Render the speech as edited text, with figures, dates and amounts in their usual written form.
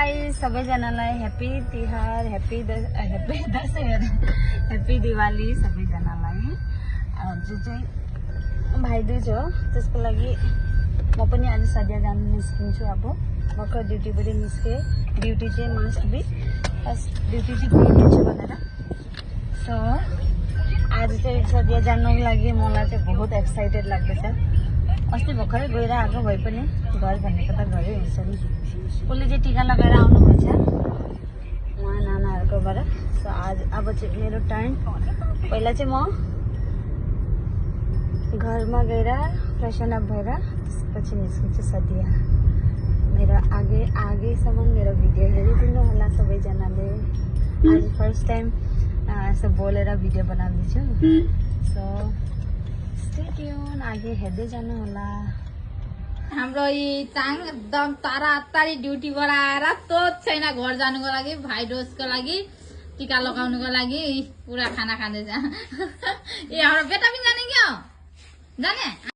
Guys सबैजनालाई happy Tihar happy Dashain happy Diwali सबैजनालाई। जो चाहिँ भाइदुज हो त्यसको लागि म पनि आज सदिया जान निस्किन्छु। अब भर्खर ड्युटीबाट निस्केँ। ड्युटी चाहिँ मस्ट बी फर्स्ट ड्युटी चाहिँ गइदिन्छु भनेर। सो आज चाहिँ सदिया जानुको लागि मलाई चाहिँ बहुत एक्साइटेड लाग्दैछ। अस्ति भर्खरै गएर आएको भए पनि घर भनेको त घरै हुन्छ नि। उसले चाहिँ टिका लगाएर आउनुभएको छ उहाँ नानाहरूकोबाट। सो आज अब चाहिँ मेरो टर्न। पहिला चाहिँ म घरमा गएर फ्रेसन अप भएर त्यसपछि निस्किन्छु सदिया। मेरो आगेसम्म मेरो भिडियो हेरिदिनु होला सबैजनाले। आज फर्स्ट टाइम यस्तो बोलेर भिडियो बनाउँदैछु। सो स्टे ट्युन, आगे हेर्दै जानु होला। हाम्रो यी चाङ एकदम तारातारी ड्युटीबाट आएर तो छैन घर जानुको लागि, भाइ डोजको लागि, टिका लगाउनुको लागि पुरा खाना खाँदैछ। ए हाम्रो बेटा पनि जाने क्या जाने